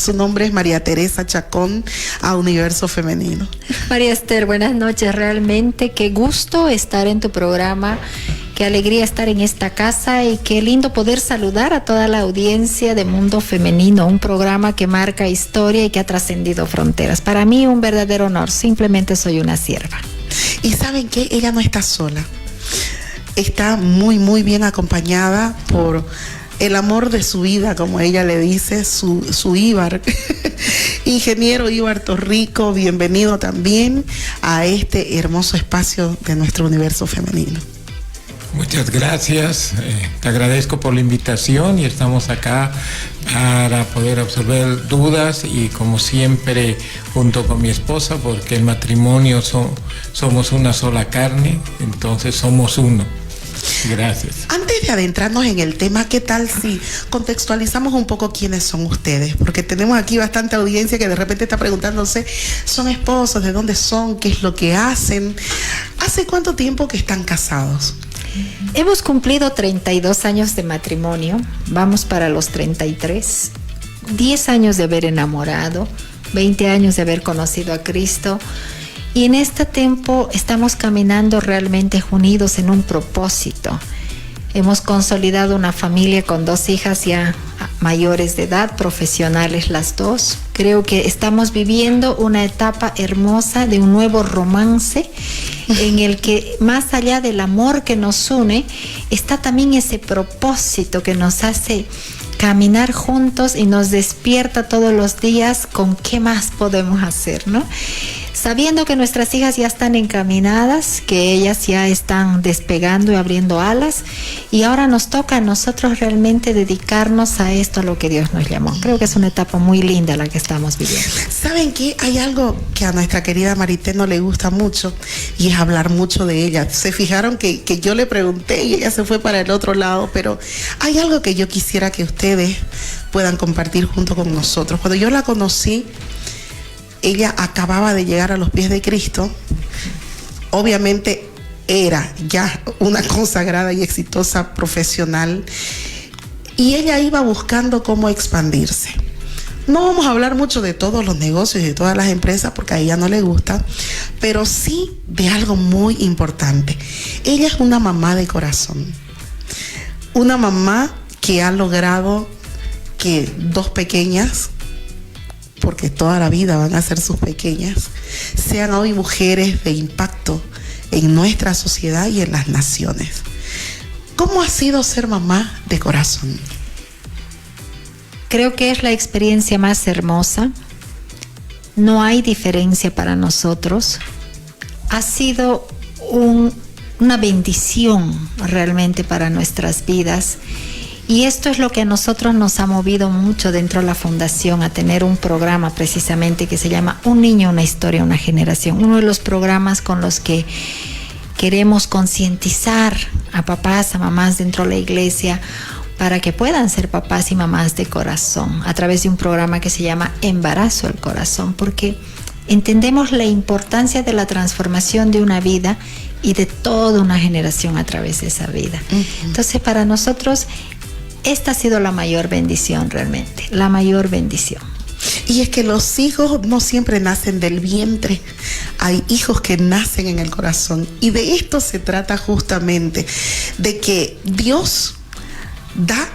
Su nombre es María Teresa Chacón, a Universo Femenino. María Esther, buenas noches. Realmente qué gusto estar en tu programa, qué alegría estar en esta casa y qué lindo poder saludar a toda la audiencia de Mundo Femenino, un programa que marca historia y que ha trascendido fronteras. Para mí un verdadero honor, simplemente soy una sierva. Y ¿saben qué? Ella no está sola. Está muy bien acompañada por el amor de su vida, como ella le dice, su Ibar. Ingeniero Ibar Torrico, bienvenido también a este hermoso espacio de nuestro Universo Femenino. Muchas gracias, te agradezco por la invitación y estamos acá para poder absorber dudas y como siempre junto con mi esposa, porque el matrimonio somos una sola carne, entonces somos uno. Gracias. Antes de adentrarnos en el tema, ¿qué tal si contextualizamos un poco quiénes son ustedes? Porque tenemos aquí bastante audiencia que de repente está preguntándose, ¿son esposos? ¿De dónde son? ¿Qué es lo que hacen? ¿Hace cuánto tiempo que están casados? Hemos cumplido 32 años de matrimonio, vamos para los 33, 10 años de haber enamorado, 20 años de haber conocido a Cristo. Y en este tiempo estamos caminando realmente unidos en un propósito. Hemos consolidado una familia con 2 hijas ya mayores de edad, profesionales las dos. Creo que estamos viviendo una etapa hermosa de un nuevo romance en el que más allá del amor que nos une, está también ese propósito que nos hace caminar juntos y nos despierta todos los días con qué más podemos hacer, ¿no? Sabiendo que nuestras hijas ya están encaminadas, que ellas ya están despegando y abriendo alas, y ahora nos toca a nosotros realmente dedicarnos a esto, a lo que Dios nos llamó. Creo que es una etapa muy linda la que estamos viviendo. ¿Saben qué? Hay algo que a nuestra querida Marité no le gusta mucho, y es hablar mucho de ella. Se fijaron que yo le pregunté y ella se fue para el otro lado, pero hay algo que yo quisiera que ustedes puedan compartir junto con nosotros. Cuando yo la conocí, ella acababa de llegar a los pies de Cristo. Obviamente era ya una consagrada y exitosa profesional, y ella iba buscando cómo expandirse. No vamos a hablar mucho de todos los negocios y de todas las empresas porque a ella no le gusta, pero sí de algo muy importante. Ella es una mamá de corazón, una mamá que ha logrado que 2 pequeñas, porque toda la vida van a ser sus pequeñas, sean hoy mujeres de impacto en nuestra sociedad y en las naciones. ¿Cómo ha sido ser mamá de corazón? Creo que es la experiencia más hermosa. No hay diferencia para nosotros. Ha sido una bendición realmente para nuestras vidas. Y esto es lo que a nosotros nos ha movido mucho dentro de la fundación, a tener un programa precisamente que se llama Un niño, una historia, una generación. Uno de los programas con los que queremos concientizar a papás, a mamás dentro de la iglesia, para que puedan ser papás y mamás de corazón, a través de un programa que se llama Embarazo al Corazón, porque entendemos la importancia de la transformación de una vida y de toda una generación a través de esa vida. Entonces, para nosotros, esta ha sido la mayor bendición realmente, la mayor bendición. Y es que los hijos no siempre nacen del vientre, hay hijos que nacen en el corazón. Y de esto se trata justamente, de que Dios da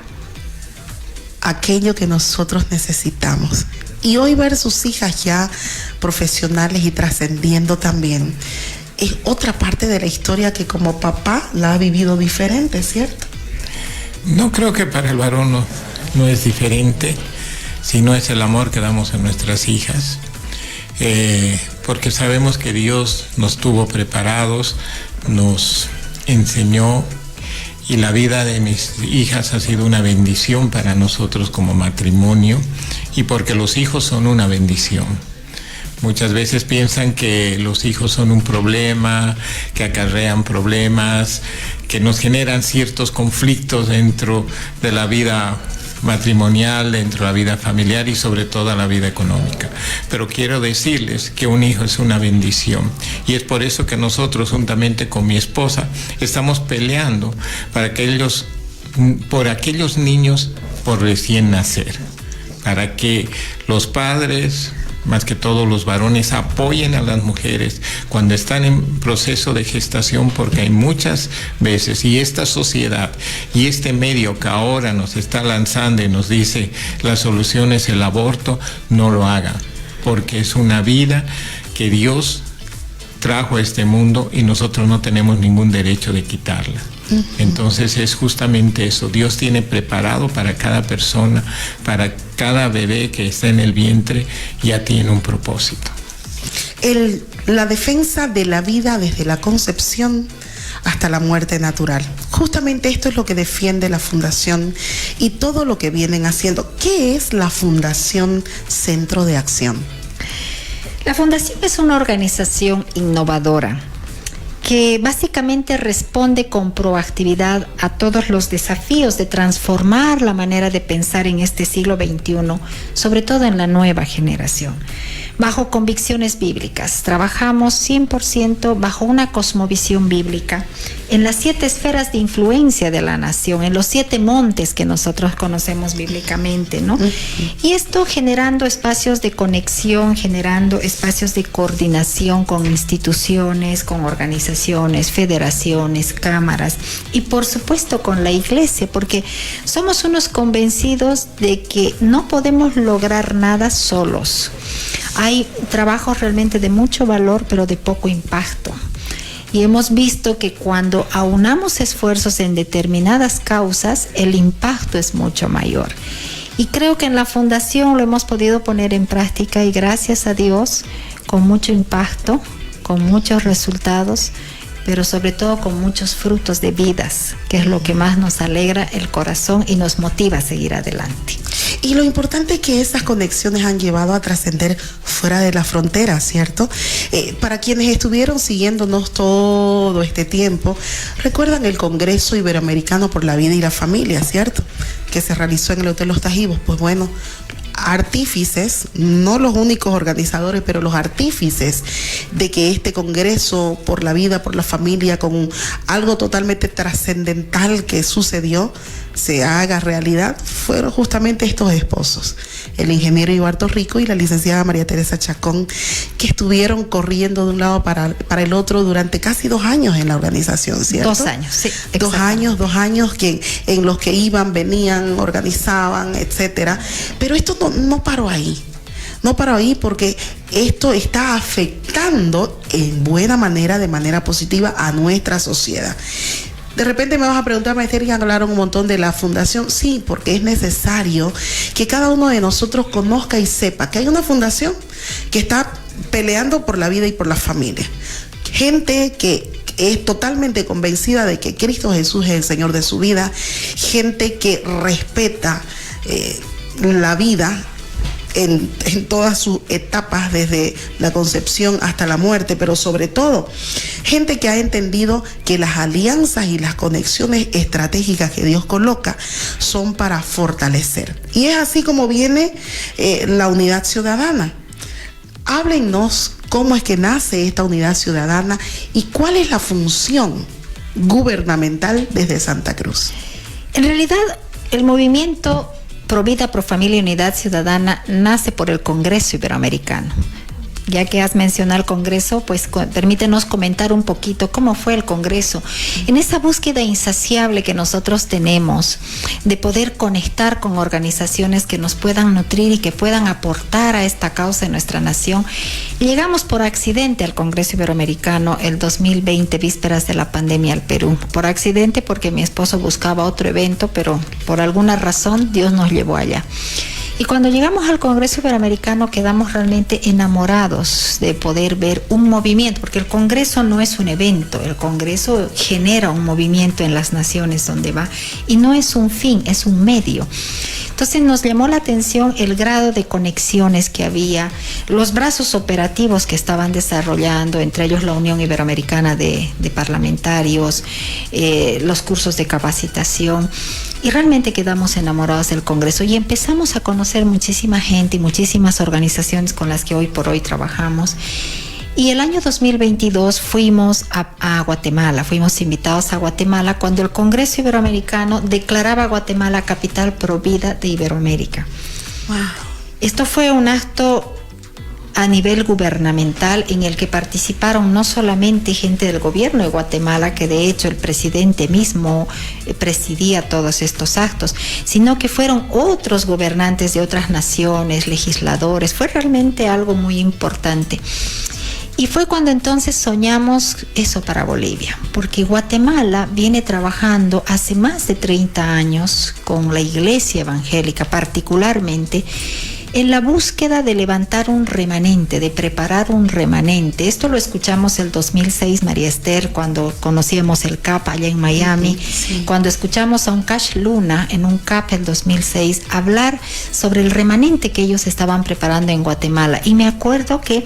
aquello que nosotros necesitamos. Y hoy ver sus hijas ya profesionales y trascendiendo también, es otra parte de la historia que como papá la ha vivido diferente, ¿cierto? No creo que para el varón no es diferente, sino es el amor que damos a nuestras hijas, porque sabemos que Dios nos tuvo preparados, nos enseñó, y la vida de mis hijas ha sido una bendición para nosotros como matrimonio, y porque los hijos son una bendición. Muchas veces piensan que los hijos son un problema, que acarrean problemas, que nos generan ciertos conflictos dentro de la vida matrimonial, dentro de la vida familiar y sobre todo la vida económica. Pero quiero decirles que un hijo es una bendición, y es por eso que nosotros, juntamente con mi esposa, estamos peleando por aquellos niños por recién nacer, para que los padres, más que todo los varones, apoyen a las mujeres cuando están en proceso de gestación, porque hay muchas veces, y esta sociedad y este medio que ahora nos está lanzando y nos dice la solución es el aborto, no lo hagan, porque es una vida que Dios trajo a este mundo y nosotros no tenemos ningún derecho de quitarla. Entonces es justamente eso, Dios tiene preparado para cada persona, para cada bebé que está en el vientre, ya tiene un propósito. La defensa de la vida desde la concepción hasta la muerte natural. Justamente esto es lo que defiende la Fundación y todo lo que vienen haciendo. ¿Qué es la Fundación Centro de Acción? La Fundación es una organización innovadora que básicamente responde con proactividad a todos los desafíos de transformar la manera de pensar en este siglo XXI, sobre todo en la nueva generación. Bajo convicciones bíblicas, trabajamos 100% bajo una cosmovisión bíblica en las 7 esferas de influencia de la nación, en los 7 montes que nosotros conocemos bíblicamente, ¿no? Y esto generando espacios de conexión, generando espacios de coordinación con instituciones, con organizaciones, federaciones, cámaras y por supuesto con la iglesia, porque somos unos convencidos de que no podemos lograr nada solos. Hay trabajos realmente de mucho valor, pero de poco impacto. Y hemos visto que cuando aunamos esfuerzos en determinadas causas, el impacto es mucho mayor. Y creo que en la Fundación lo hemos podido poner en práctica y gracias a Dios, con mucho impacto, con muchos resultados, pero sobre todo con muchos frutos de vidas, que es lo que más nos alegra el corazón y nos motiva a seguir adelante. Y lo importante es que esas conexiones han llevado a trascender fuera de la frontera, ¿cierto? Para quienes estuvieron siguiéndonos todo este tiempo, recuerdan el Congreso Iberoamericano por la Vida y la Familia, ¿cierto? Que se realizó en el Hotel Los Tajivos. Pues bueno, artífices, no los únicos organizadores, pero los artífices de que este Congreso por la Vida, por la Familia, con algo totalmente trascendental que sucedió, se haga realidad, fueron justamente estos esposos, el ingeniero Ibarto Rico y la licenciada María Teresa Chacón, que estuvieron corriendo de un lado para el otro durante casi 2 años en la organización, ¿cierto? 2 años, sí. 2 años que en los que iban, venían, organizaban, etcétera. Pero esto no paró ahí. No paró ahí porque esto está afectando en buena manera, de manera positiva, a nuestra sociedad. De repente me vas a preguntar, maestra, que hablaron un montón de la fundación. Sí, porque es necesario que cada uno de nosotros conozca y sepa que hay una fundación que está peleando por la vida y por la familia. Gente que es totalmente convencida de que Cristo Jesús es el Señor de su vida. Gente que respeta la vida en todas sus etapas, desde la concepción hasta la muerte, pero sobre todo gente que ha entendido que las alianzas y las conexiones estratégicas que Dios coloca son para fortalecer. Y es así como viene la unidad ciudadana. Háblennos cómo es que nace esta unidad ciudadana y cuál es la función gubernamental desde Santa Cruz. En realidad, el movimiento Pro Vida, Pro Familia y Unidad Ciudadana nace por el Congreso Iberoamericano. Ya que has mencionado el Congreso, pues permítenos comentar un poquito cómo fue el Congreso. En esa búsqueda insaciable que nosotros tenemos de poder conectar con organizaciones que nos puedan nutrir y que puedan aportar a esta causa de nuestra nación, llegamos por accidente al Congreso Iberoamericano el 2020, vísperas de la pandemia al Perú. Por accidente porque mi esposo buscaba otro evento, pero por alguna razón Dios nos llevó allá. Y cuando llegamos al Congreso Iberoamericano quedamos realmente enamorados de poder ver un movimiento, porque el Congreso no es un evento, el Congreso genera un movimiento en las naciones donde va y no es un fin, es un medio. Entonces nos llamó la atención el grado de conexiones que había, los brazos operativos que estaban desarrollando, entre ellos la Unión Iberoamericana de Parlamentarios, los cursos de capacitación. Y realmente quedamos enamorados del Congreso y empezamos a conocer muchísima gente y muchísimas organizaciones con las que hoy por hoy trabajamos. Y el año 2022 fuimos a Guatemala, fuimos invitados a Guatemala cuando el Congreso Iberoamericano declaraba a Guatemala capital pro vida de Iberoamérica. Wow. Esto fue un acto a nivel gubernamental en el que participaron no solamente gente del gobierno de Guatemala, que de hecho el presidente mismo presidía todos estos actos, sino que fueron otros gobernantes de otras naciones, legisladores. Fue realmente algo muy importante. Y fue cuando entonces soñamos eso para Bolivia, porque Guatemala viene trabajando hace más de 30 años con la Iglesia Evangélica particularmente, en la búsqueda de levantar un remanente, de preparar un remanente. Esto lo escuchamos el 2006, María Esther, cuando conocíamos el CAP allá en Miami, sí. Cuando escuchamos a un Cash Luna en un CAP el 2006 hablar sobre el remanente que ellos estaban preparando en Guatemala. Y me acuerdo que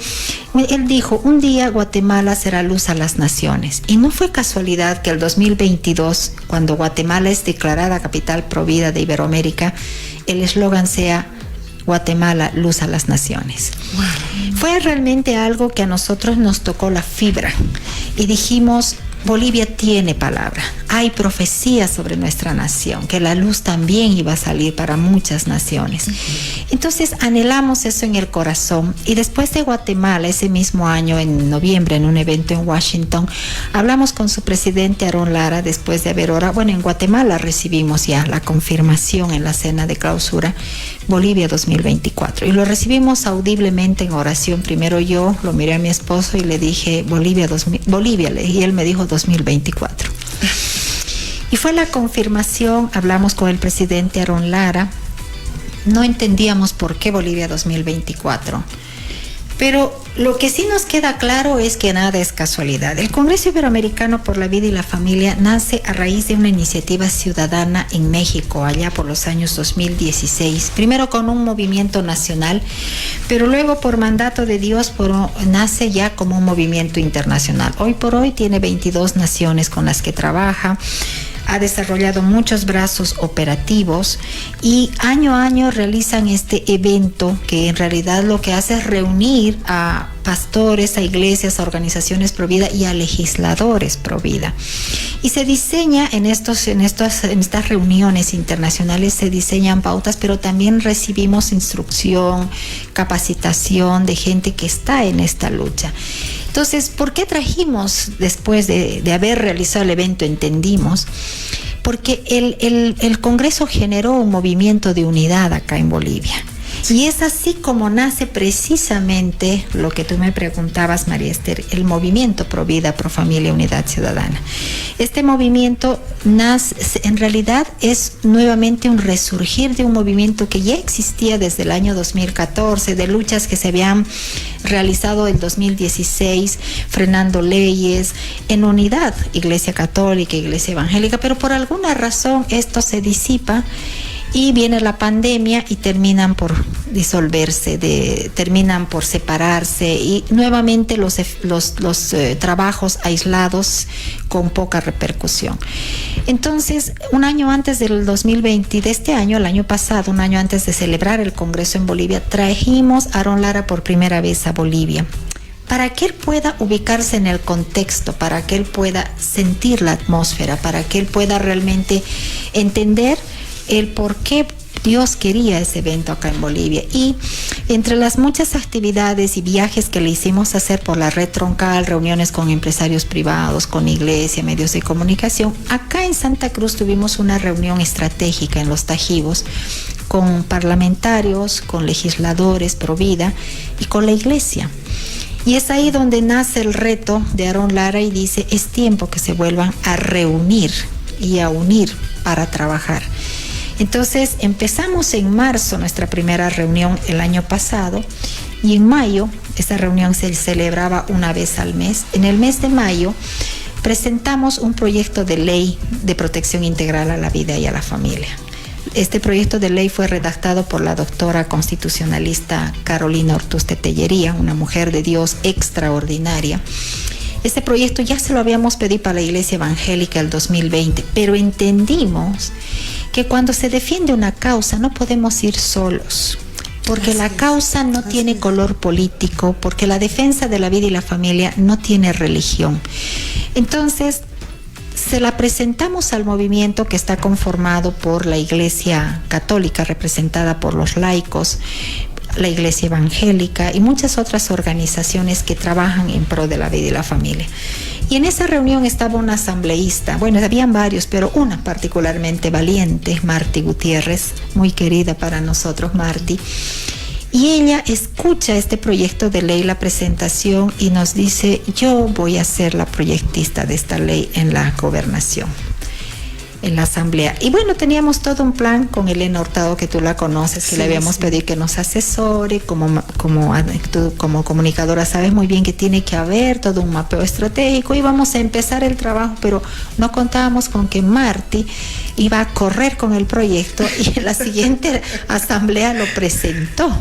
él dijo, un día Guatemala será luz a las naciones. Y no fue casualidad que el 2022, cuando Guatemala es declarada capital provida de Iberoamérica, el eslogan sea Guatemala, luz a las naciones. Wow. Fue realmente algo que a nosotros nos tocó la fibra y dijimos, Bolivia tiene palabra, hay profecías sobre nuestra nación, que la luz también iba a salir para muchas naciones. Entonces anhelamos eso en el corazón, y después de Guatemala, ese mismo año, en noviembre, en un evento en Washington, hablamos con su presidente Aarón Lara, después de haber orado. Bueno, en Guatemala recibimos ya la confirmación en la cena de clausura, Bolivia 2024, y lo recibimos audiblemente en oración. Primero yo lo miré a mi esposo y le dije Bolivia, y él me dijo 2024. Y fue la confirmación. Hablamos con el presidente Aarón Lara, no entendíamos por qué Bolivia 2024, pero lo que sí nos queda claro es que nada es casualidad. El Congreso Iberoamericano por la Vida y la Familia nace a raíz de una iniciativa ciudadana en México, allá por los años 2016, primero con un movimiento nacional, pero luego por mandato de Dios nace ya como un movimiento internacional. Hoy por hoy tiene 22 naciones con las que trabaja, ha desarrollado muchos brazos operativos y año a año realizan este evento que en realidad lo que hace es reunir a pastores, a iglesias, a organizaciones pro vida y a legisladores pro vida. Y se diseña en estas reuniones internacionales, se diseñan pautas, pero también recibimos instrucción, capacitación de gente que está en esta lucha. Entonces, ¿por qué trajimos después de haber realizado el evento? Entendimos, porque el Congreso generó un movimiento de unidad acá en Bolivia. Y es así como nace precisamente lo que tú me preguntabas, María Esther, el movimiento Pro Vida, Pro Familia, Unidad Ciudadana. Este movimiento nace, en realidad es nuevamente un resurgir de un movimiento que ya existía desde el año 2014, de luchas que se habían realizado en 2016, frenando leyes, en unidad, Iglesia Católica, Iglesia Evangélica, pero por alguna razón esto se disipa. Y viene la pandemia y terminan por disolverse, terminan por separarse, y nuevamente los trabajos aislados con poca repercusión. Entonces, un año antes del 2020, de este año, el año pasado, un año antes de celebrar el Congreso en Bolivia, trajimos a Aarón Lara por primera vez a Bolivia, para que él pueda ubicarse en el contexto, para que él pueda sentir la atmósfera, para que él pueda realmente entender el por qué Dios quería ese evento acá en Bolivia. Y entre las muchas actividades y viajes que le hicimos hacer por la red troncal, reuniones con empresarios privados, con iglesia, medios de comunicación, acá en Santa Cruz tuvimos una reunión estratégica en Los Tajivos con parlamentarios, con legisladores pro vida y con la iglesia. Y es ahí donde nace el reto de Aarón Lara y dice, es tiempo que se vuelvan a reunir y a unir para trabajar. Entonces empezamos en marzo nuestra primera reunión el año pasado, y en mayo esta reunión se celebraba una vez al mes. En el mes de mayo presentamos un proyecto de ley de protección integral a la vida y a la familia. Este proyecto de ley fue redactado por la doctora constitucionalista Carolina Ortuste Tellería, una mujer de Dios extraordinaria. Este proyecto ya se lo habíamos pedido para la Iglesia Evangélica el 2020, pero entendimos que cuando se defiende una causa no podemos ir solos, porque la causa no tiene color político, porque la defensa de la vida y la familia no tiene religión. Entonces, se la presentamos al movimiento que está conformado por la Iglesia Católica, representada por los laicos, la Iglesia Evangélica y muchas otras organizaciones que trabajan en pro de la vida y la familia. Y en esa reunión estaba una asambleísta, bueno, habían varios, pero una particularmente valiente, Marti Gutiérrez, muy querida para nosotros, Marti. Y ella escucha este proyecto de ley, la presentación, y nos dice: yo voy a ser la proyectista de esta ley en la gobernación, en la asamblea. Y bueno, teníamos todo un plan con Elena Hurtado, que tú la conoces, que sí, le habíamos pedido que nos asesore, tú como comunicadora sabes muy bien que tiene que haber todo un mapeo estratégico, y vamos a empezar el trabajo, pero no contábamos con que Marti iba a correr con el proyecto y en la siguiente asamblea lo presentó.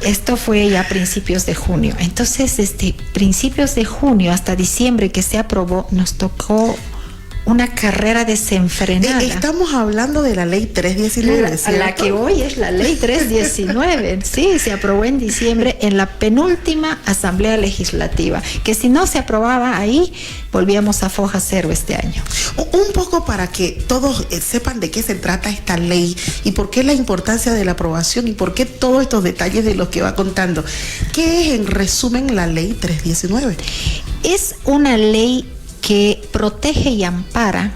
Esto fue ya a principios de junio. Entonces, desde principios de junio hasta diciembre que se aprobó, nos tocó una carrera desenfrenada. Estamos hablando de la ley 319, la que hoy es la ley 319. Sí, se aprobó en diciembre en la penúltima asamblea legislativa, que si no se aprobaba ahí, volvíamos a foja cero este año. Un poco para que todos sepan de qué se trata esta ley y por qué la importancia de la aprobación y por qué todos estos detalles de los que va contando. ¿Qué es, en resumen, la ley 319? Es una ley que protege y ampara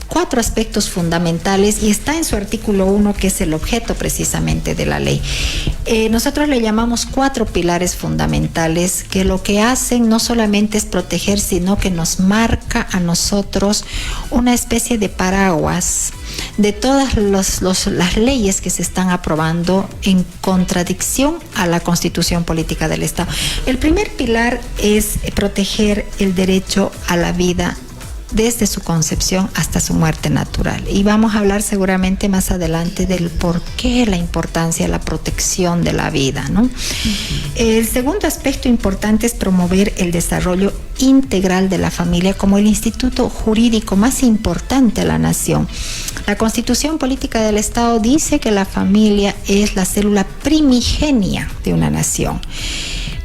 4 aspectos fundamentales y está en su artículo 1, que es el objeto precisamente de la ley. Nosotros le llamamos 4 pilares fundamentales que lo que hacen no solamente es proteger, sino que nos marca a nosotros una especie de paraguas de todas las leyes que se están aprobando en contradicción a la Constitución Política del Estado. El primer pilar es proteger el derecho a la vida desde su concepción hasta su muerte natural. Y vamos a hablar seguramente más adelante del por qué la importancia de la protección de la vida, ¿no? El segundo aspecto importante es promover el desarrollo integral de la familia como el instituto jurídico más importante de la nación. La Constitución Política del Estado dice que la familia es la célula primigenia de una nación.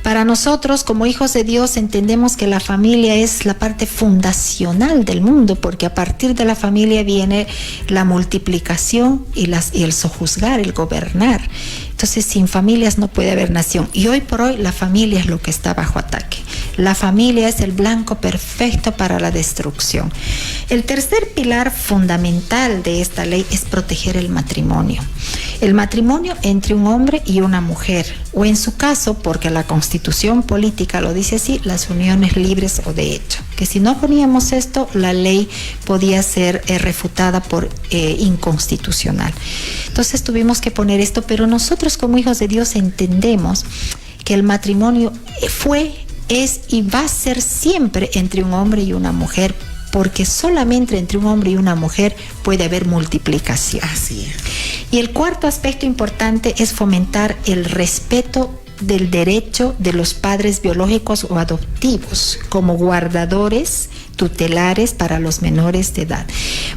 Para nosotros, como hijos de Dios, entendemos que la familia es la parte fundacional del mundo, porque a partir de la familia viene la multiplicación y el sojuzgar, el gobernar. Entonces, sin familias no puede haber nación. Y hoy por hoy la familia es lo que está bajo ataque. La familia es el blanco perfecto para la destrucción. El tercer pilar fundamental de esta ley es proteger el matrimonio. El matrimonio entre un hombre y una mujer, o en su caso, porque la Constitución Política lo dice así, las uniones libres o de hecho. Que si no poníamos esto, la ley podía ser refutada por inconstitucional. Entonces tuvimos que poner esto, pero nosotros como hijos de Dios entendemos que el matrimonio es y va a ser siempre entre un hombre y una mujer, porque solamente entre un hombre y una mujer puede haber multiplicación. Así es. Y el cuarto aspecto importante es fomentar el respeto del derecho de los padres biológicos o adoptivos como guardadores tutelares para los menores de edad.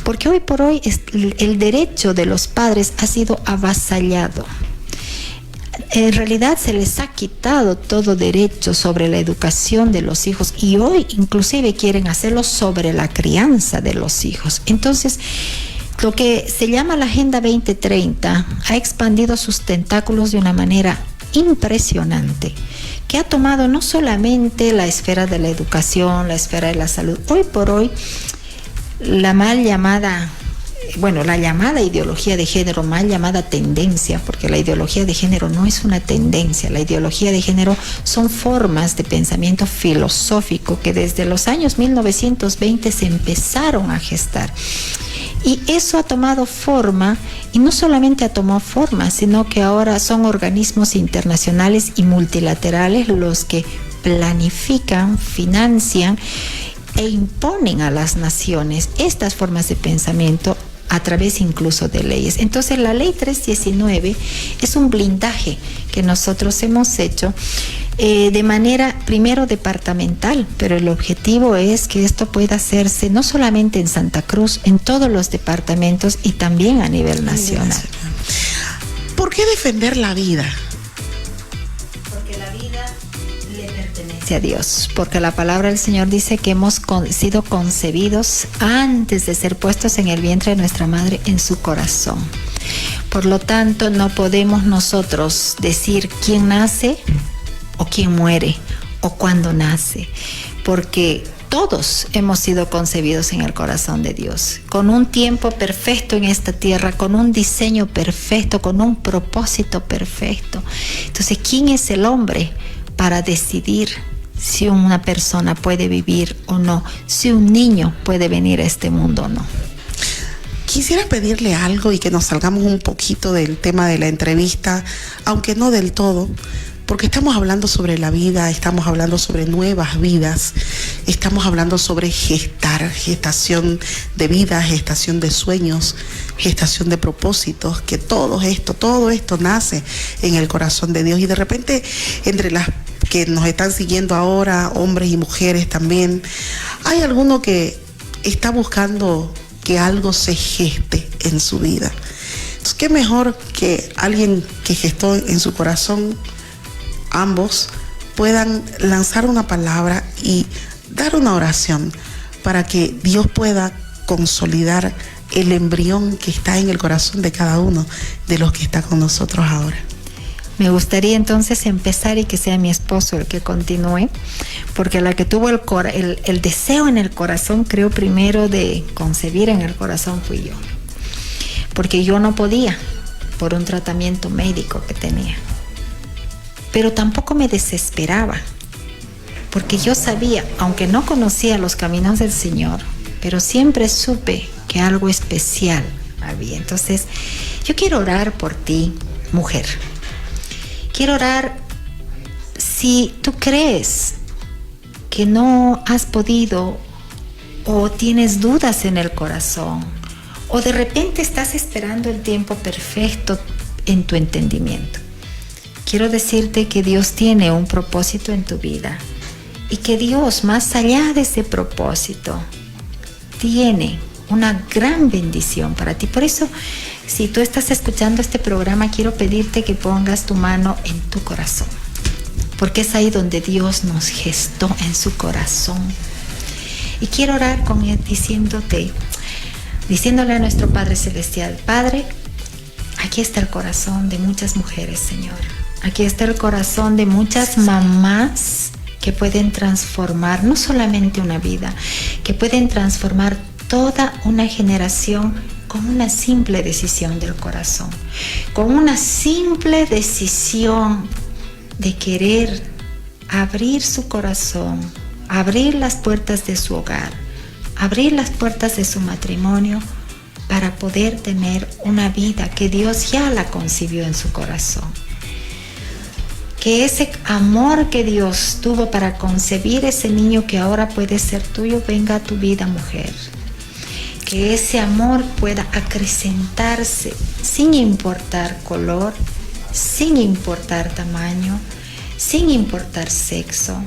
Porque hoy por hoy el derecho de los padres ha sido avasallado. En realidad se les ha quitado todo derecho sobre la educación de los hijos y hoy inclusive quieren hacerlo sobre la crianza de los hijos. Entonces, lo que se llama la Agenda 2030 ha expandido sus tentáculos de una manera impresionante, que ha tomado no solamente la esfera de la educación, la esfera de la salud. Hoy por hoy, la llamada ideología de género, mal llamada tendencia, porque la ideología de género no es una tendencia, la ideología de género son formas de pensamiento filosófico que desde los años 1920 se empezaron a gestar. Y eso ha tomado forma, y no solamente ha tomado forma, sino que ahora son organismos internacionales y multilaterales los que planifican, financian e imponen a las naciones estas formas de pensamiento a través incluso de leyes. Entonces la ley 319 es un blindaje que nosotros hemos hecho de manera primero departamental, pero el objetivo es que esto pueda hacerse no solamente en Santa Cruz, en todos los departamentos y también a nivel nacional. ¿Por qué defender la vida? Porque la vida le pertenece a Dios, porque la palabra del Señor dice que hemos sido concebidos antes de ser puestos en el vientre de nuestra madre en su corazón. Por lo tanto, no podemos nosotros decir quién nace o quién muere o cuándo nace, porque todos hemos sido concebidos en el corazón de Dios, con un tiempo perfecto en esta tierra, con un diseño perfecto, con un propósito perfecto. Entonces, ¿quién es el hombre para decidir si una persona puede vivir o no, si un niño puede venir a este mundo o no? Quisiera pedirle algo y que nos salgamos un poquito del tema de la entrevista, aunque no del todo, porque estamos hablando sobre la vida, estamos hablando sobre nuevas vidas, estamos hablando sobre gestar, gestación de vida, gestación de sueños, gestación de propósitos, que todo esto nace en el corazón de Dios. Y de repente, entre las que nos están siguiendo ahora, hombres y mujeres también, hay alguno que está buscando que algo se geste en su vida. Entonces, ¿qué mejor que alguien que gestó en su corazón? Ambos puedan lanzar una palabra y dar una oración para que Dios pueda consolidar el embrión que está en el corazón de cada uno de los que está con nosotros ahora. Me gustaría entonces empezar y que sea mi esposo el que continúe, porque la que tuvo el deseo en el corazón, creo primero de concebir en el corazón fui yo, porque yo no podía por un tratamiento médico que tenía. Pero tampoco me desesperaba, porque yo sabía, aunque no conocía los caminos del Señor, pero siempre supe que algo especial había. Entonces, yo quiero orar por ti, mujer. Quiero orar si tú crees que no has podido o tienes dudas en el corazón, o de repente estás esperando el tiempo perfecto en tu entendimiento. Quiero decirte que Dios tiene un propósito en tu vida y que Dios, más allá de ese propósito, tiene una gran bendición para ti. Por eso, si tú estás escuchando este programa, quiero pedirte que pongas tu mano en tu corazón, porque es ahí donde Dios nos gestó, en su corazón. Y quiero orar con él diciéndole a nuestro Padre Celestial: Padre, aquí está el corazón de muchas mujeres, Señor. Aquí está el corazón de muchas mamás que pueden transformar no solamente una vida, que pueden transformar toda una generación con una simple decisión del corazón, con una simple decisión de querer abrir su corazón, abrir las puertas de su hogar, abrir las puertas de su matrimonio para poder tener una vida que Dios ya la concibió en su corazón. Que ese amor que Dios tuvo para concebir ese niño que ahora puede ser tuyo, venga a tu vida, mujer. Que ese amor pueda acrecentarse sin importar color, sin importar tamaño, sin importar sexo,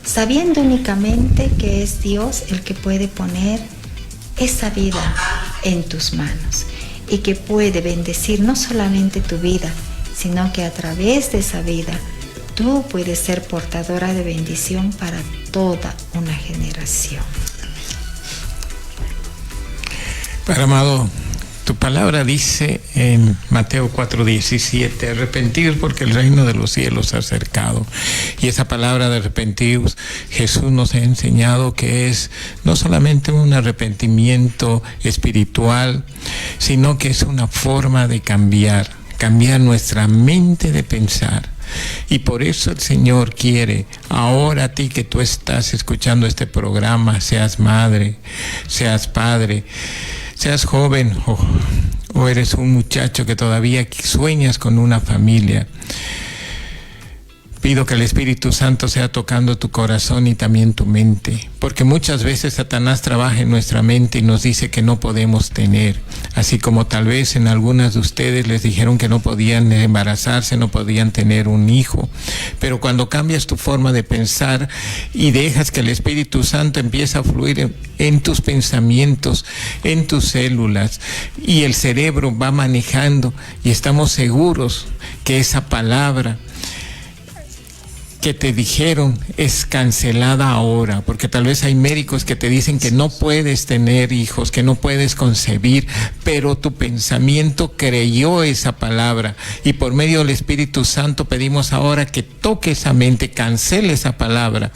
sabiendo únicamente que es Dios el que puede poner esa vida en tus manos y que puede bendecir no solamente tu vida, sino que a través de esa vida tú puedes ser portadora de bendición para toda una generación. Padre amado, tu palabra dice en Mateo 4:17, arrepentidos porque el reino de los cielos se ha acercado. Y esa palabra de arrepentidos, Jesús nos ha enseñado que es no solamente un arrepentimiento espiritual, sino que es una forma de cambiar nuestra mente de pensar. Y por eso el Señor quiere, ahora a ti que tú estás escuchando este programa, seas madre, seas padre, seas joven o eres un muchacho que todavía sueñas con una familia, pido que el Espíritu Santo sea tocando tu corazón y también tu mente, porque muchas veces Satanás trabaja en nuestra mente y nos dice que no podemos tener, así como tal vez en algunas de ustedes les dijeron que no podían embarazarse, no podían tener un hijo, pero cuando cambias tu forma de pensar y dejas que el Espíritu Santo empiece a fluir en tus pensamientos, en tus células, y el cerebro va manejando y estamos seguros que esa palabra que te dijeron es cancelada ahora, porque tal vez hay médicos que te dicen que no puedes tener hijos, que no puedes concebir, pero tu pensamiento creyó esa palabra y por medio del Espíritu Santo pedimos ahora que toque esa mente, cancele esa palabra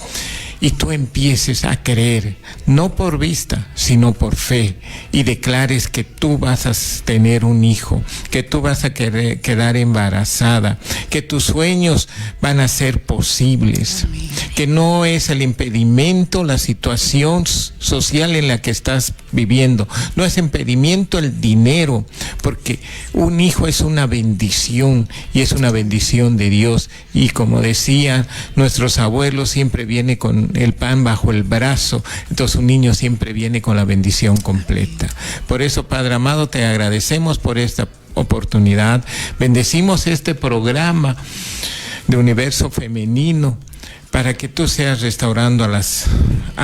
y tú empieces a creer, no por vista, sino por fe, y declares que tú vas a tener un hijo, que tú vas a quedar embarazada, que tus sueños van a ser posibles. Amén. Que no es el impedimento la situación social en la que estás viviendo, no es impedimento el dinero, porque un hijo es una bendición y es una bendición de Dios, y como decían nuestros abuelos, siempre viene con el pan bajo el brazo, entonces un niño siempre viene con la bendición completa. Por eso, Padre amado, te agradecemos por esta oportunidad, bendecimos este programa de Universo Femenino, para que tú seas restaurando a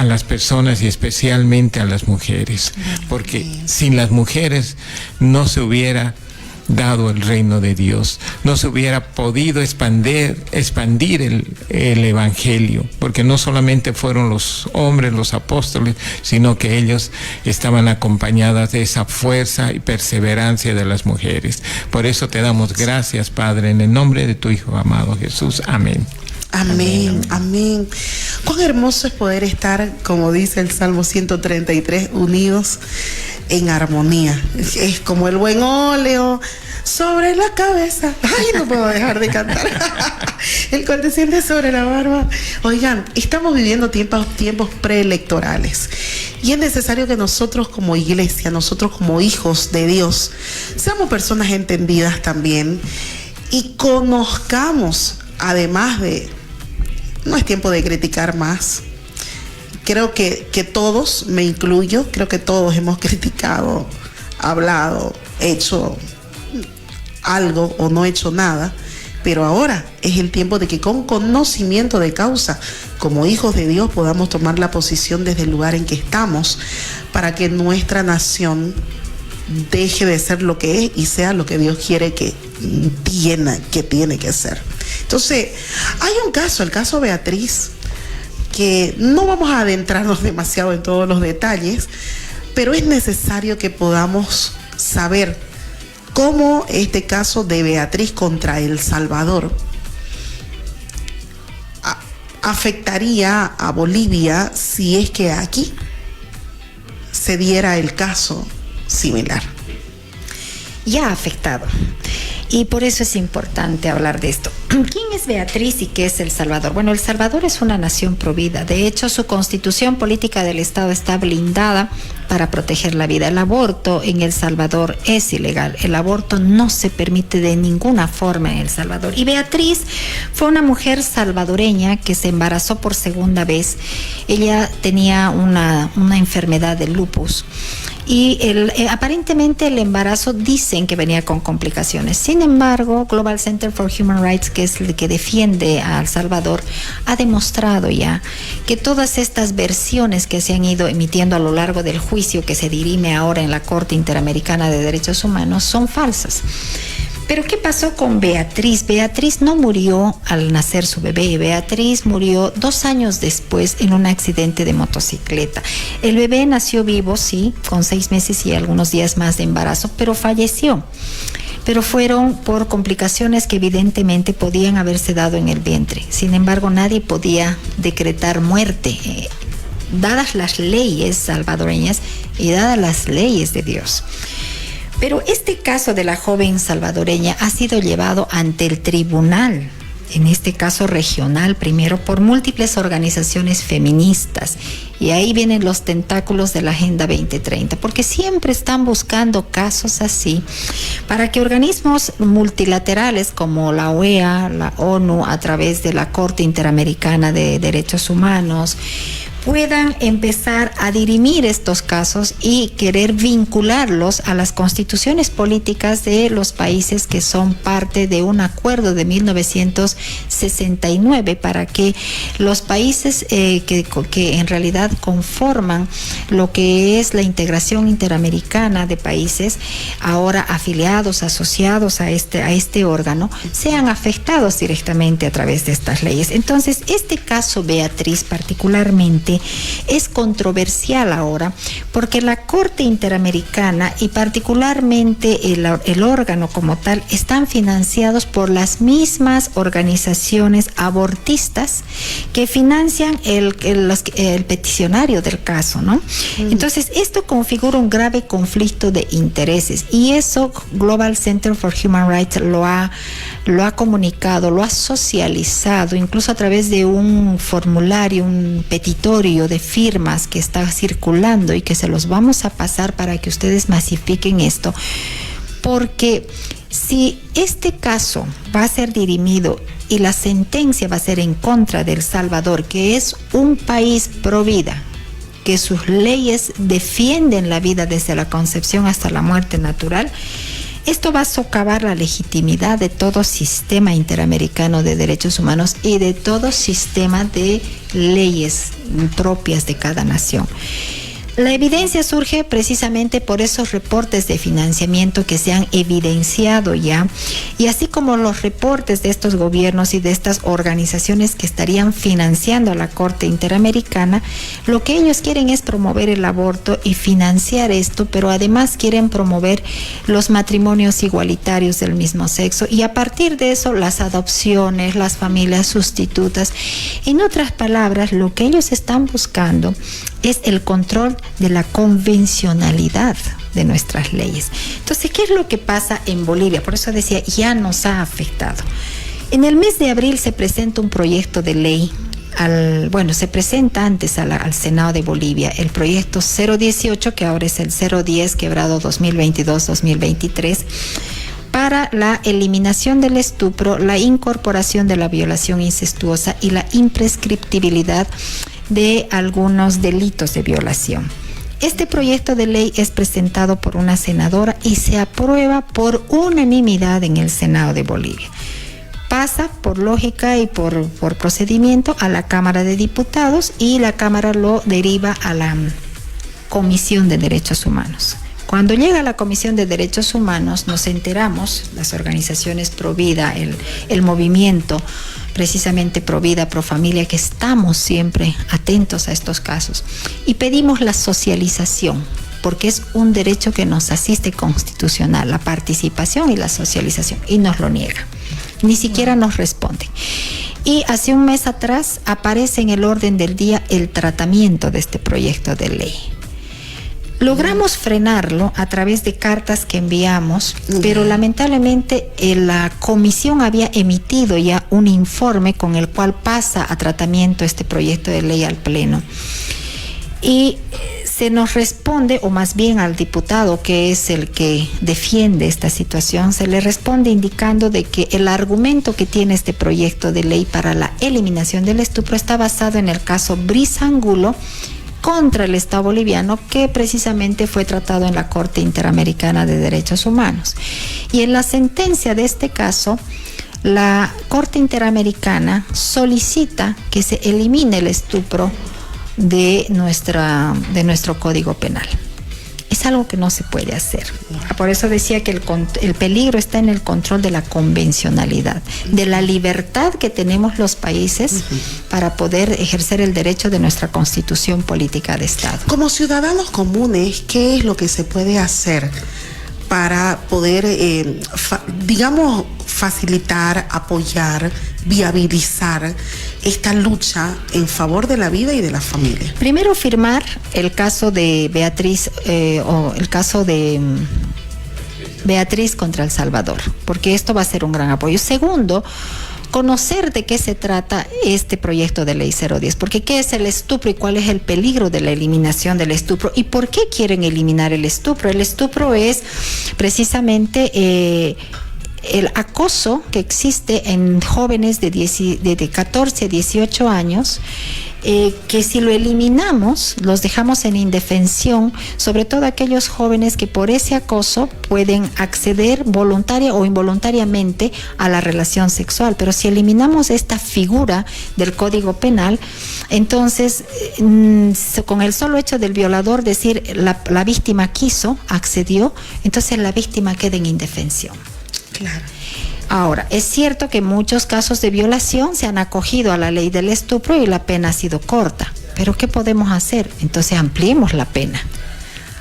las personas y especialmente a las mujeres, porque sin las mujeres no se hubiera dado el reino de Dios, no se hubiera podido expandir el evangelio, porque no solamente fueron los hombres, los apóstoles, sino que ellos estaban acompañadas de esa fuerza y perseverancia de las mujeres. Por eso te damos gracias, Padre, en el nombre de tu Hijo amado Jesús. Amén. Amén, amén. Cuán hermoso es poder estar, como dice el Salmo 133, unidos en armonía. Es como el buen óleo sobre la cabeza. Ay, no puedo dejar de cantar. El cual desciende sobre la barba. Oigan, estamos viviendo tiempos preelectorales. Y es necesario que nosotros como iglesia, nosotros como hijos de Dios, seamos personas entendidas también y conozcamos, además de... No es tiempo de criticar más. Creo que todos, me incluyo, creo que todos hemos criticado, hablado, hecho algo o no hecho nada, pero ahora es el tiempo de que con conocimiento de causa, como hijos de Dios, podamos tomar la posición desde el lugar en que estamos para que nuestra nación deje de ser lo que es y sea lo que Dios quiere que tiene que ser. Entonces, hay un caso, el caso Beatriz, que no vamos a adentrarnos demasiado en todos los detalles, pero es necesario que podamos saber cómo este caso de Beatriz contra El Salvador afectaría a Bolivia si es que aquí se diera el caso similar. Ya ha afectado. Y por eso es importante hablar de esto. ¿Quién es Beatriz y qué es El Salvador? Bueno, El Salvador es una nación provida. De hecho, su constitución política del Estado está blindada para proteger la vida. El aborto en El Salvador es ilegal. El aborto no se permite de ninguna forma en El Salvador. Y Beatriz fue una mujer salvadoreña que se embarazó por segunda vez. Ella tenía una enfermedad de lupus. Y aparentemente el embarazo dicen que venía con complicaciones. Sin embargo, Global Center for Human Rights, que es el que defiende a El Salvador, ha demostrado ya que todas estas versiones que se han ido emitiendo a lo largo del juicio que se dirime ahora en la Corte Interamericana de Derechos Humanos son falsas. Pero ¿qué pasó con Beatriz? Beatriz no murió al nacer su bebé. Beatriz murió 2 años después en un accidente de motocicleta. El bebé nació vivo, sí, con 6 meses y algunos días más de embarazo, pero falleció. Pero fueron por complicaciones que evidentemente podían haberse dado en el vientre. Sin embargo, nadie podía decretar muerte, dadas las leyes salvadoreñas y dadas las leyes de Dios. Pero este caso de la joven salvadoreña ha sido llevado ante el tribunal, en este caso regional primero, por múltiples organizaciones feministas. Y ahí vienen los tentáculos de la Agenda 2030, porque siempre están buscando casos así para que organismos multilaterales como la OEA, la ONU, a través de la Corte Interamericana de Derechos Humanos, puedan empezar a dirimir estos casos y querer vincularlos a las constituciones políticas de los países que son parte de un acuerdo de 1969 para que los países que en realidad conforman lo que es la integración interamericana de países ahora afiliados, asociados a este órgano, sean afectados directamente a través de estas leyes. Entonces, este caso Beatriz particularmente es controversial ahora porque la Corte Interamericana y particularmente el órgano como tal están financiados por las mismas organizaciones abortistas que financian el peticionario del caso, ¿no? Entonces, esto configura un grave conflicto de intereses y eso Global Center for Human Rights lo ha comunicado, lo ha socializado, incluso a través de un formulario, un petitorio de firmas que está circulando y que se los vamos a pasar para que ustedes masifiquen esto, porque si este caso va a ser dirimido y la sentencia va a ser en contra de El Salvador, que es un país pro vida, que sus leyes defienden la vida desde la concepción hasta la muerte natural, esto va a socavar la legitimidad de todo sistema interamericano de derechos humanos y de todo sistema de leyes propias de cada nación. La evidencia surge precisamente por esos reportes de financiamiento que se han evidenciado ya, y así como los reportes de estos gobiernos y de estas organizaciones que estarían financiando a la Corte Interamericana. Lo que ellos quieren es promover el aborto y financiar esto, pero además quieren promover los matrimonios igualitarios del mismo sexo y a partir de eso las adopciones, las familias sustitutas. En otras palabras, lo que ellos están buscando es el control de la convencionalidad de nuestras leyes. Entonces, ¿qué es lo que pasa en Bolivia? Por eso decía, ya nos ha afectado. En el mes de abril se presenta un proyecto de ley, se presenta antes al Senado de Bolivia, el proyecto 018, que ahora es el 010, quebrado 2022-2023, para la eliminación del estupro, la incorporación de la violación incestuosa y la imprescriptibilidad de algunos delitos de violación. Este proyecto de ley es presentado por una senadora y se aprueba por unanimidad en el Senado de Bolivia. Pasa por lógica y por procedimiento a la Cámara de Diputados y la Cámara lo deriva a la Comisión de Derechos Humanos. Cuando llega a la Comisión de Derechos Humanos nos enteramos, las organizaciones pro vida, el movimiento precisamente pro vida, pro familia, que estamos siempre atentos a estos casos y pedimos la socialización, porque es un derecho que nos asiste constitucional, la participación y la socialización, y nos lo niega, ni siquiera nos responden. Y hace un mes atrás aparece en el orden del día el tratamiento de este proyecto de ley. Logramos frenarlo a través de cartas que enviamos, pero lamentablemente la comisión había emitido ya un informe con el cual pasa a tratamiento este proyecto de ley al Pleno. Y se nos responde, o más bien al diputado que es el que defiende esta situación, se le responde indicando de que el argumento que tiene este proyecto de ley para la eliminación del estupro está basado en el caso Brisa Angulo contra el Estado boliviano, que precisamente fue tratado en la Corte Interamericana de Derechos Humanos. Y en la sentencia de este caso, la Corte Interamericana solicita que se elimine el estupro de nuestro Código Penal. Es algo que no se puede hacer. Por eso decía que el peligro está en el control de la convencionalidad, de la libertad que tenemos los países para poder ejercer el derecho de nuestra constitución política de Estado. Como ciudadanos comunes, ¿qué es lo que se puede hacer para poder, facilitar, apoyar, viabilizar esta lucha en favor de la vida y de la familia? Primero, firmar el caso de Beatriz o el caso de Beatriz contra El Salvador, porque esto va a ser un gran apoyo. Segundo, conocer de qué se trata este proyecto de ley 010, porque qué es el estupro y cuál es el peligro de la eliminación del estupro y por qué quieren eliminar el estupro. El estupro es precisamente el acoso que existe en jóvenes de 14 a 18 años, que si lo eliminamos, los dejamos en indefensión, sobre todo aquellos jóvenes que por ese acoso pueden acceder voluntaria o involuntariamente a la relación sexual. Pero si eliminamos esta figura del Código Penal, entonces con el solo hecho del violador decir la víctima quiso, accedió, entonces la víctima queda en indefensión. Claro. Ahora, es cierto que muchos casos de violación se han acogido a la ley del estupro y la pena ha sido corta. ¿Pero qué podemos hacer? Entonces ampliemos la pena.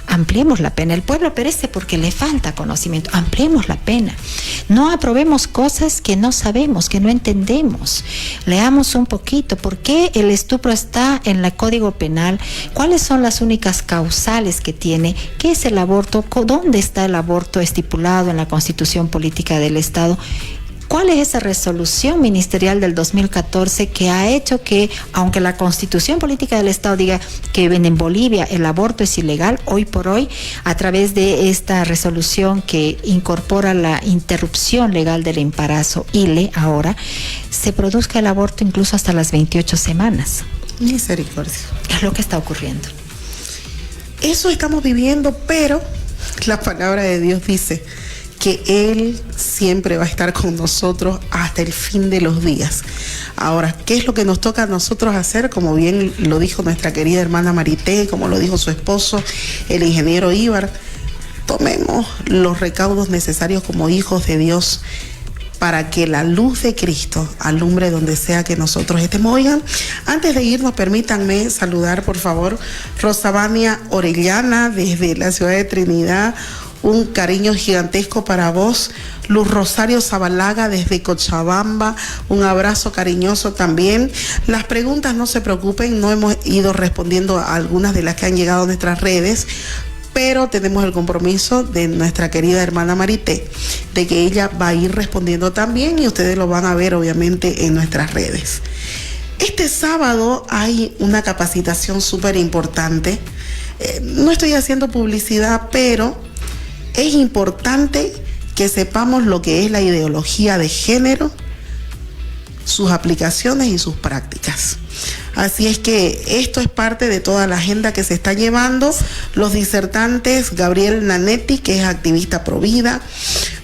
Ampliemos la pena. El pueblo perece porque le falta conocimiento. Ampliemos la pena. No aprobemos cosas que no sabemos, que no entendemos. Leamos un poquito. ¿Por qué el estupro está en el Código Penal? ¿Cuáles son las únicas causales que tiene? ¿Qué es el aborto? ¿Dónde está el aborto estipulado en la Constitución Política del Estado? ¿Cuál es esa resolución ministerial del 2014 que ha hecho que, aunque la Constitución Política del Estado diga que en Bolivia el aborto es ilegal, hoy por hoy, a través de esta resolución que incorpora la interrupción legal del embarazo, ILE ahora, se produzca el aborto incluso hasta las 28 semanas? Misericordia. Es lo que está ocurriendo. Eso estamos viviendo, pero la palabra de Dios dice que Él siempre va a estar con nosotros hasta el fin de los días. Ahora, ¿qué es lo que nos toca a nosotros hacer? Como bien lo dijo nuestra querida hermana Marité, como lo dijo su esposo, el ingeniero Ibar, tomemos los recaudos necesarios como hijos de Dios para que la luz de Cristo alumbre donde sea que nosotros estemos. Oigan, antes de irnos, permítanme saludar, por favor, Rosabania Orellana desde la ciudad de Trinidad. Un cariño gigantesco para vos. Luz Rosario Zabalaga desde Cochabamba, un abrazo cariñoso también. Las preguntas, no se preocupen, no hemos ido respondiendo a algunas de las que han llegado a nuestras redes, pero tenemos el compromiso de nuestra querida hermana Marité, de que ella va a ir respondiendo también y ustedes lo van a ver obviamente en nuestras redes. Este sábado hay una capacitación súper importante. No estoy haciendo publicidad, pero es importante que sepamos lo que es la ideología de género, sus aplicaciones y sus prácticas. Así es que esto es parte de toda la agenda que se está llevando. Los disertantes, Gabriel Nanetti, que es activista pro vida,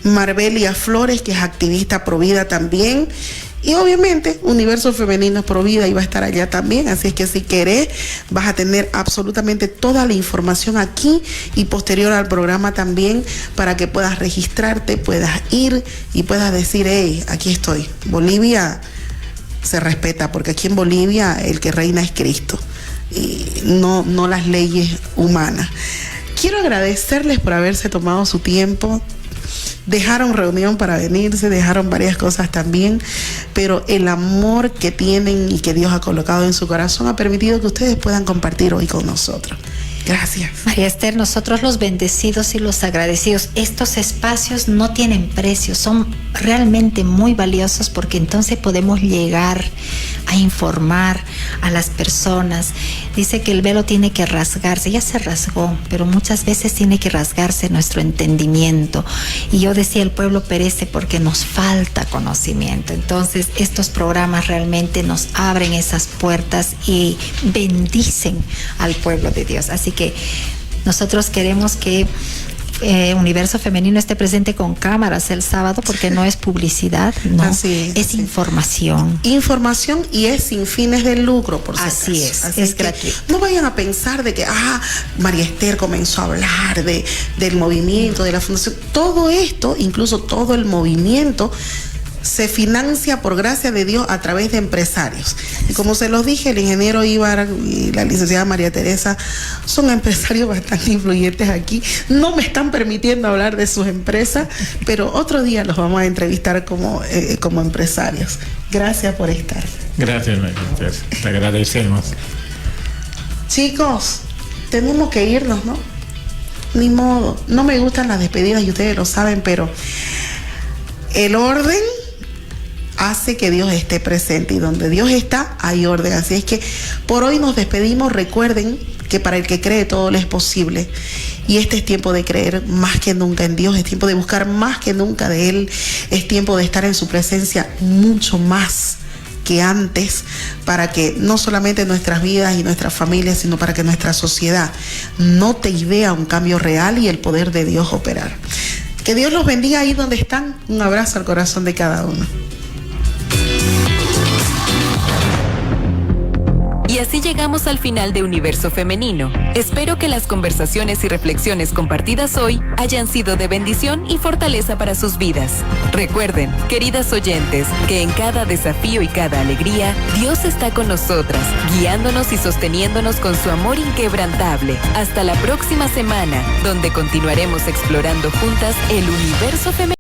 Marbelia Flores, que es activista pro vida también, y obviamente Universo Femenino Pro Vida iba a estar allá también. Así es que si querés, vas a tener absolutamente toda la información aquí y posterior al programa también, para que puedas registrarte, puedas ir y puedas decir, hey, aquí estoy. Bolivia se respeta, porque aquí en Bolivia el que reina es Cristo y no las leyes humanas. Quiero agradecerles por haberse tomado su tiempo. Dejaron reunión para venirse, dejaron varias cosas también, pero el amor que tienen y que Dios ha colocado en su corazón ha permitido que ustedes puedan compartir hoy con nosotros. Gracias. María Esther, nosotros los bendecidos y los agradecidos, estos espacios no tienen precio, son realmente muy valiosos, porque entonces podemos llegar a informar a las personas. Dice que el velo tiene que rasgarse, ya se rasgó, pero muchas veces tiene que rasgarse nuestro entendimiento. Y yo decía, el pueblo perece porque nos falta conocimiento. Entonces estos programas realmente nos abren esas puertas y bendicen al pueblo de Dios. Así que nosotros queremos que Universo Femenino esté presente con cámaras el sábado, porque no es publicidad, no, es información. Información, y es sin fines de lucro, por si acaso. Así es gratuito. No vayan a pensar de que, María Esther comenzó a hablar del movimiento, de la fundación. Todo esto, incluso todo el movimiento, se financia por gracia de Dios a través de empresarios. Y como se los dije, el ingeniero Ibar y la licenciada María Teresa son empresarios bastante influyentes aquí. No me están permitiendo hablar de sus empresas, pero otro día los vamos a entrevistar como empresarios. Gracias por estar. Gracias, María Esther. Te agradecemos. Chicos, tenemos que irnos, ¿no? Ni modo. No me gustan las despedidas y ustedes lo saben, pero el orden hace que Dios esté presente, y donde Dios está, hay orden. Así es que por hoy nos despedimos. Recuerden que para el que cree todo le es posible, y este es tiempo de creer más que nunca en Dios, es tiempo de buscar más que nunca de Él, es tiempo de estar en su presencia mucho más que antes, para que no solamente nuestras vidas y nuestras familias, sino para que nuestra sociedad note y vea un cambio real y el poder de Dios operar. Que Dios los bendiga ahí donde están. Un abrazo al corazón de cada uno. Y así llegamos al final de Universo Femenino. Espero que las conversaciones y reflexiones compartidas hoy hayan sido de bendición y fortaleza para sus vidas. Recuerden, queridas oyentes, que en cada desafío y cada alegría, Dios está con nosotras, guiándonos y sosteniéndonos con su amor inquebrantable. Hasta la próxima semana, donde continuaremos explorando juntas el universo femenino.